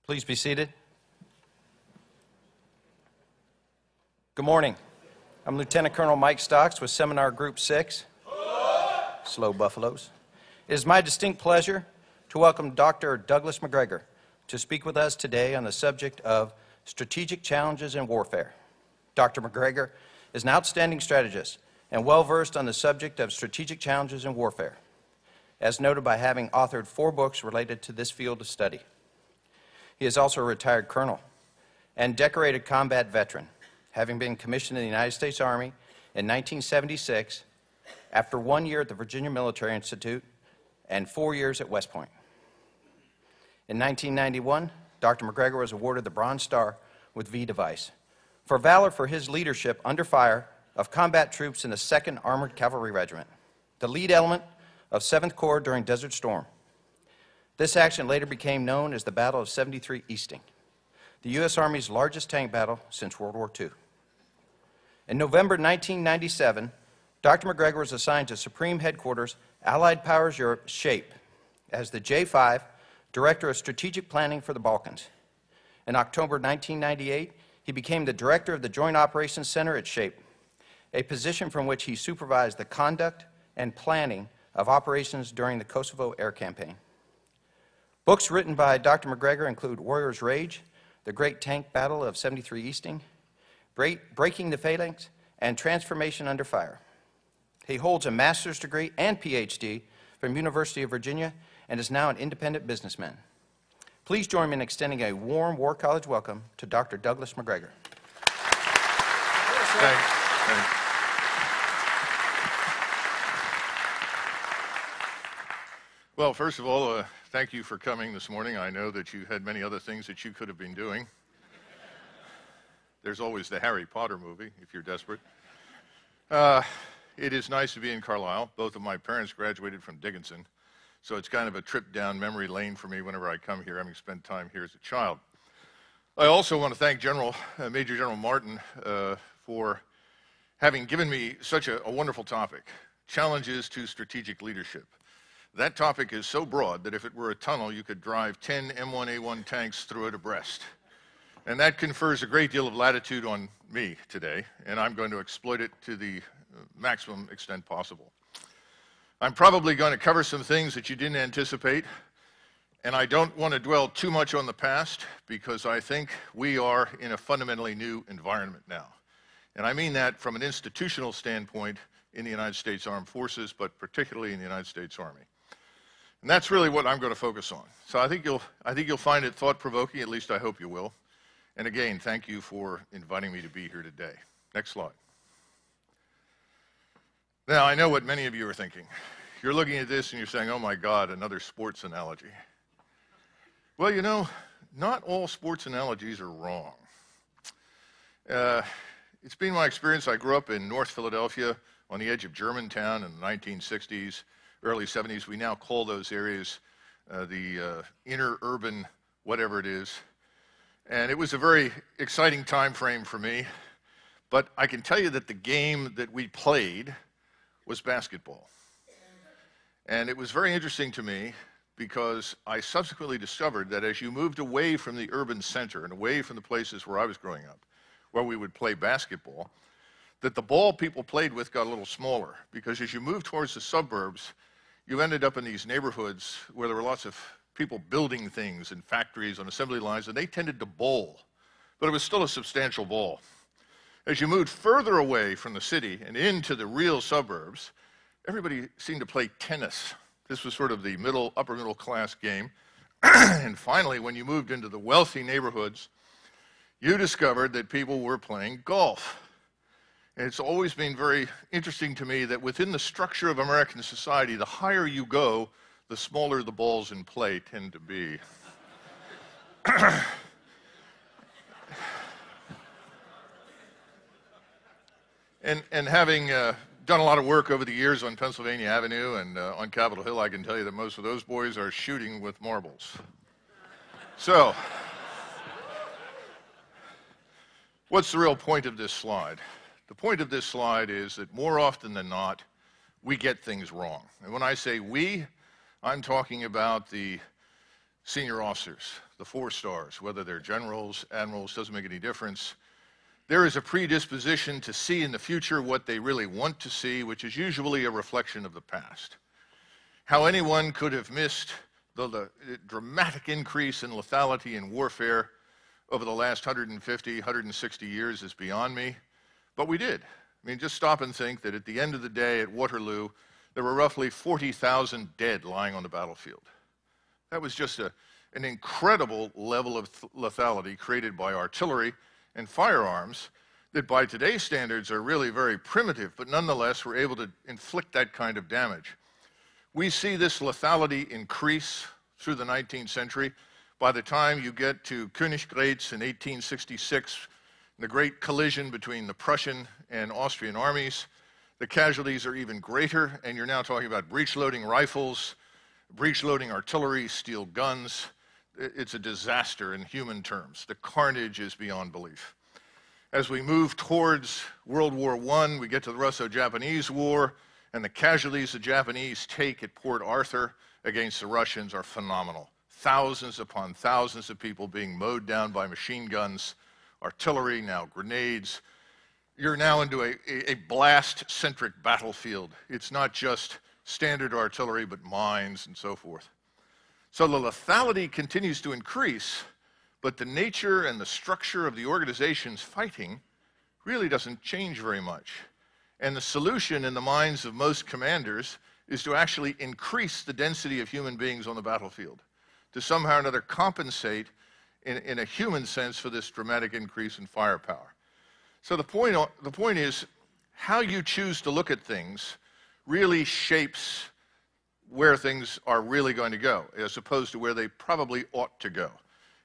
Please be seated. Good morning. I'm Lieutenant Colonel Mike Stocks with Seminar Group 6. Slow buffaloes. It is my distinct pleasure to welcome Dr. Douglas Macgregor to speak with us today on the subject of strategic challenges in warfare. Dr. Macgregor is an outstanding strategist and well-versed on the subject of strategic challenges in warfare, as noted by having authored 4 books related to this field of study. He is also a retired colonel and decorated combat veteran, having been commissioned in the United States Army in 1976 after 1 year at the Virginia Military Institute and 4 years at West Point. In 1991, Dr. Macgregor was awarded the Bronze Star with V device for valor for his leadership under fire of combat troops in the 2nd Armored Cavalry Regiment, the lead element of 7th Corps during Desert Storm. This action later became known as the Battle of 73 Easting, the U.S. Army's largest tank battle since World War II. In November 1997, Dr. Macgregor was assigned to Supreme Headquarters, Allied Powers Europe, SHAPE, as the J5 Director of Strategic Planning for the Balkans. In October 1998, he became the Director of the Joint Operations Center at SHAPE, a position from which he supervised the conduct and planning of operations during the Kosovo Air Campaign. Books written by Dr. Macgregor include Warrior's Rage, The Great Tank Battle of 73 Easting, Breaking the Phalanx, and Transformation Under Fire. He holds a master's degree and PhD from University of Virginia and is now an independent businessman. Please join me in extending a warm War College welcome to Dr. Douglas Macgregor. Thanks. Well, first of all, thank you for coming this morning. I know that you had many other things that you could have been doing. There's always the Harry Potter movie, if you're desperate. It is nice to be in Carlisle. Both of my parents graduated from Dickinson, so it's kind of a trip down memory lane for me whenever I come here, having spent time here as a child. I also want to thank Major General Martin for having given me such a wonderful topic, Challenges to Strategic Leadership. That topic is so broad that if it were a tunnel, you could drive 10 M1A1 tanks through it abreast. And that confers a great deal of latitude on me today, and I'm going to exploit it to the maximum extent possible. I'm probably going to cover some things that you didn't anticipate, and I don't want to dwell too much on the past because I think we are in a fundamentally new environment now. And I mean that from an institutional standpoint in the United States Armed Forces, but particularly in the United States Army. And that's really what I'm going to focus on. So I think you'll find it thought-provoking, at least I hope you will. And again, thank you for inviting me to be here today. Next slide. Now, I know what many of you are thinking. You're looking at this and you're saying, oh my God, another sports analogy. Well, you know, not all sports analogies are wrong. It's been my experience. I grew up in North Philadelphia on the edge of Germantown in the 1960s, early 70s. We now call those areas the inner urban whatever it is. And it was a very exciting time frame for me. But I can tell you that the game that we played was basketball. And it was very interesting to me because I subsequently discovered that as you moved away from the urban center and away from the places where I was growing up, where we would play basketball, that the ball people played with got a little smaller because as you moved towards the suburbs, you ended up in these neighborhoods where there were lots of people building things and factories on assembly lines, and they tended to bowl, but it was still a substantial ball. As you moved further away from the city and into the real suburbs, everybody seemed to play tennis. This was sort of the upper middle class game. And finally, when you moved into the wealthy neighborhoods, you discovered that people were playing golf. And it's always been very interesting to me that within the structure of American society, the higher you go, the smaller the balls in play tend to be. And having done a lot of work over the years on Pennsylvania Avenue and on Capitol Hill, I can tell you that most of those boys are shooting with marbles. So, what's the real point of this slide? The point of this slide is that more often than not, we get things wrong. And when I say we, I'm talking about the senior officers, the 4 stars, whether they're generals, admirals, doesn't make any difference. There is a predisposition to see in the future what they really want to see, which is usually a reflection of the past. How anyone could have missed the dramatic increase in lethality in warfare over the last 150, 160 years is beyond me, but we did. I mean, just stop and think that at the end of the day at Waterloo, there were roughly 40,000 dead lying on the battlefield. That was just an incredible level of lethality created by artillery and firearms that by today's standards are really very primitive, but nonetheless were able to inflict that kind of damage. We see this lethality increase through the 19th century. By the time you get to Königgrätz in 1866, the great collision between the Prussian and Austrian armies, the casualties are even greater, and you're now talking about breech-loading rifles, breech-loading artillery, steel guns. It's a disaster in human terms. The carnage is beyond belief. As we move towards World War I, we get to the Russo-Japanese War, and the casualties the Japanese take at Port Arthur against the Russians are phenomenal. Thousands upon thousands of people being mowed down by machine guns, artillery, now grenades. You're now into a blast-centric battlefield. It's not just standard artillery, but mines and so forth. So the lethality continues to increase, but the nature and the structure of the organizations fighting really doesn't change very much. And the solution in the minds of most commanders is to actually increase the density of human beings on the battlefield, to somehow or another compensate in a human sense for this dramatic increase in firepower. So the point is, how you choose to look at things really shapes where things are really going to go, as opposed to where they probably ought to go.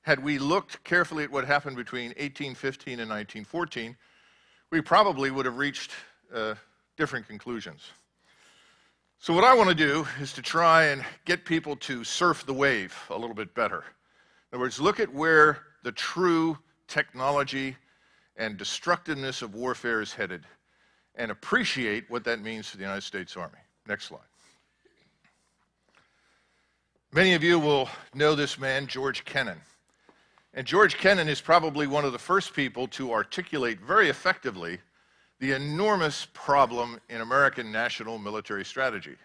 Had we looked carefully at what happened between 1815 and 1914, we probably would have reached different conclusions. So what I want to do is to try and get people to surf the wave a little bit better. In other words, look at where the true technology and destructiveness of warfare is headed and appreciate what that means for the United States Army. Next slide. Many of you will know this man, George Kennan. And George Kennan is probably one of the first people to articulate very effectively the enormous problem in American national military strategy.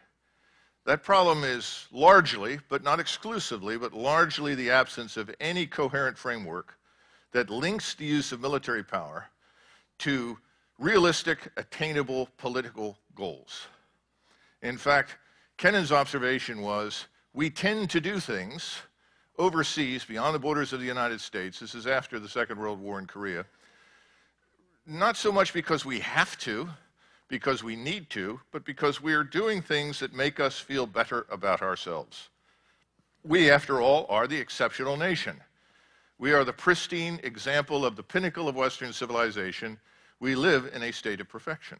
That problem is largely, but not exclusively, but largely the absence of any coherent framework that links the use of military power to realistic, attainable political goals. In fact, Kennan's observation was, we tend to do things overseas, beyond the borders of the United States, this is after the Second World War in Korea, not so much because we have to, because we need to, but because we're doing things that make us feel better about ourselves. We, after all, are the exceptional nation. We are the pristine example of the pinnacle of Western civilization. We live in a state of perfection.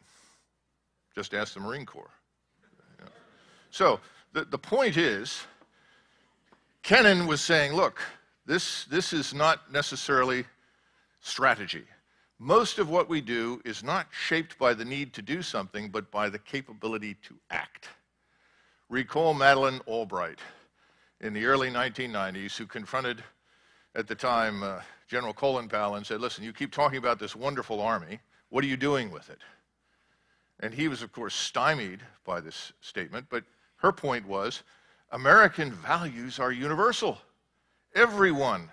Just ask the Marine Corps. You know. So the point is, Kennan was saying, look, this is not necessarily strategy. Most of what we do is not shaped by the need to do something, but by the capability to act. Recall Madeleine Albright in the early 1990s, who confronted, at the time, General Colin Powell and said, listen, you keep talking about this wonderful army. What are you doing with it? And he was, of course, stymied by this statement, but her point was, American values are universal. Everyone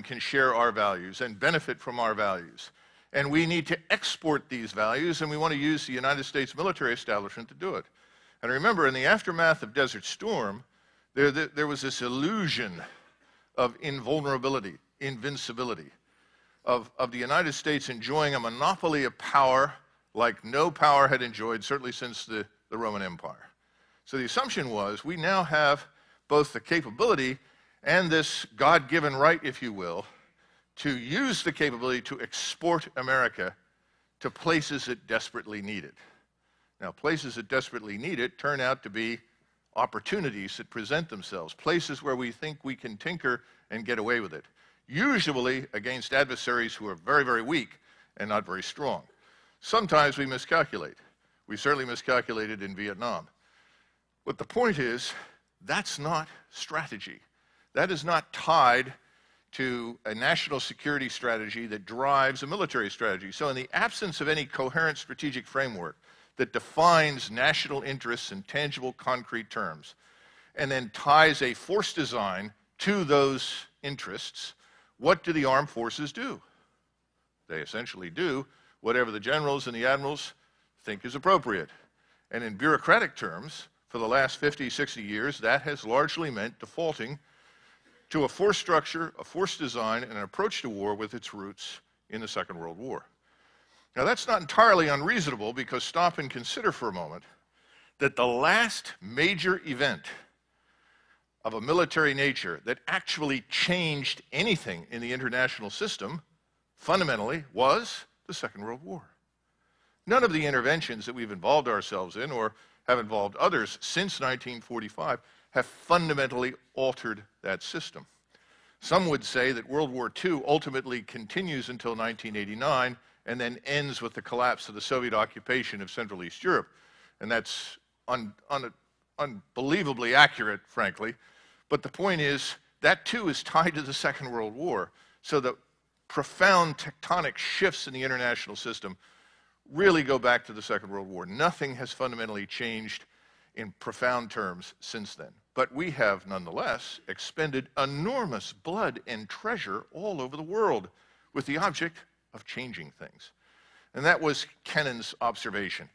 can share our values and benefit from our values. And we need to export these values, and we want to use the United States military establishment to do it. And remember, in the aftermath of Desert Storm, there was this illusion of invulnerability, invincibility, of the United States enjoying a monopoly of power like no power had enjoyed, certainly since the Roman Empire. So the assumption was, we now have both the capability and this God-given right, if you will, to use the capability to export America to places that desperately need it. Now, places that desperately need it turn out to be opportunities that present themselves, places where we think we can tinker and get away with it, usually against adversaries who are very, very weak and not very strong. Sometimes we miscalculate. We certainly miscalculated in Vietnam. But the point is, that's not strategy. That is not tied to a national security strategy that drives a military strategy. So in the absence of any coherent strategic framework that defines national interests in tangible, concrete terms, and then ties a force design to those interests, what do the armed forces do? They essentially do whatever the generals and the admirals think is appropriate. And in bureaucratic terms, for the last 50, 60 years, that has largely meant defaulting to a force structure, a force design, and an approach to war with its roots in the Second World War. Now, that's not entirely unreasonable, because stop and consider for a moment that the last major event of a military nature that actually changed anything in the international system fundamentally was the Second World War. None of the interventions that we've involved ourselves in or have involved others since 1945 have fundamentally altered that system. Some would say that World War II ultimately continues until 1989 and then ends with the collapse of the Soviet occupation of Central East Europe. And that's unbelievably accurate, frankly. But the point is, that too is tied to the Second World War. So the profound tectonic shifts in the international system really go back to the Second World War. Nothing has fundamentally changed in profound terms since then. But we have, nonetheless, expended enormous blood and treasure all over the world with the object of changing things. And that was Kennan's observation.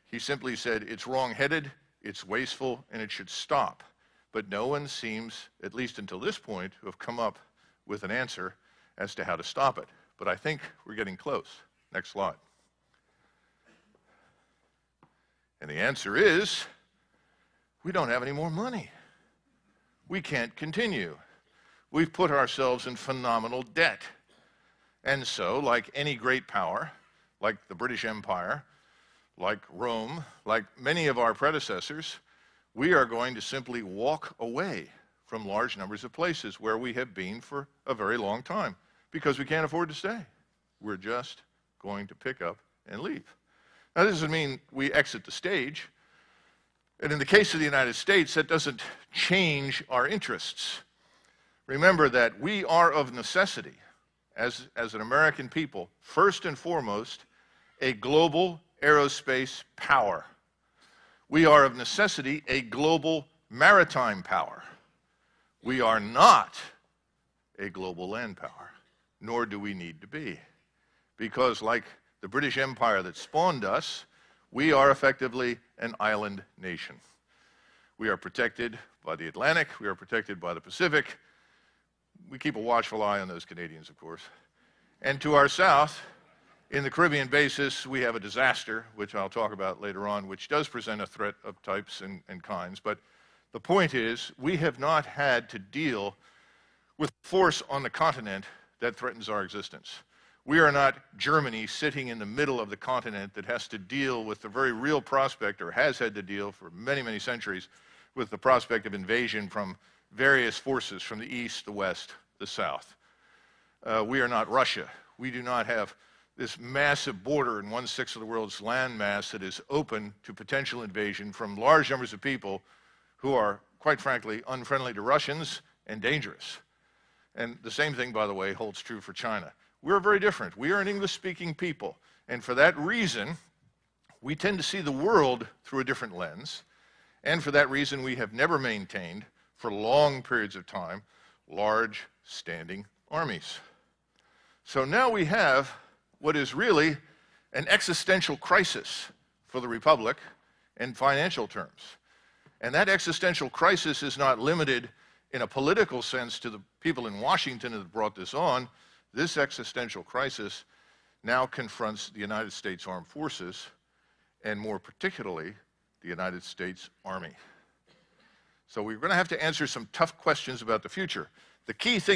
He simply said, it's wrong-headed, it's wasteful, and it should stop. But no one seems, at least until this point, to have come up with an answer as to how to stop it. But I think we're getting close. Next slide. And the answer is, we don't have any more money. We can't continue. We've put ourselves in phenomenal debt. And so, like any great power, like the British Empire, like Rome, like many of our predecessors, we are going to simply walk away from large numbers of places where we have been for a very long time because we can't afford to stay. We're just going to pick up and leave. Now, this doesn't mean we exit the stage. And in the case of the United States, that doesn't change our interests. Remember that we are of necessity, as an American people, first and foremost, a global aerospace power. We are of necessity a global maritime power. We are not a global land power, nor do we need to be. Because like the British Empire that spawned us, we are effectively an island nation. We are protected by the Atlantic, we are protected by the Pacific. We keep a watchful eye on those Canadians, of course. And to our south, in the Caribbean basis, we have a disaster, which I'll talk about later on, which does present a threat of types and kinds. But the point is, we have not had to deal with force on the continent that threatens our existence. We are not Germany sitting in the middle of the continent that has to deal with the very real prospect, or has had to deal for many, many centuries, with the prospect of invasion from various forces from the east, the west, the south. We are not Russia. We do not have this massive border in 1/6 of the world's land mass that is open to potential invasion from large numbers of people who are, quite frankly, unfriendly to Russians and dangerous. And the same thing, by the way, holds true for China. We're very different. We are an English-speaking people. And for that reason, we tend to see the world through a different lens. And for that reason, we have never maintained, for long periods of time, large standing armies. So now we have what is really an existential crisis for the Republic in financial terms. And that existential crisis is not limited in a political sense to the people in Washington that brought this on. This existential crisis now confronts the United States Armed Forces, and more particularly, the United States Army. So we're going to have to answer some tough questions about the future. The key thing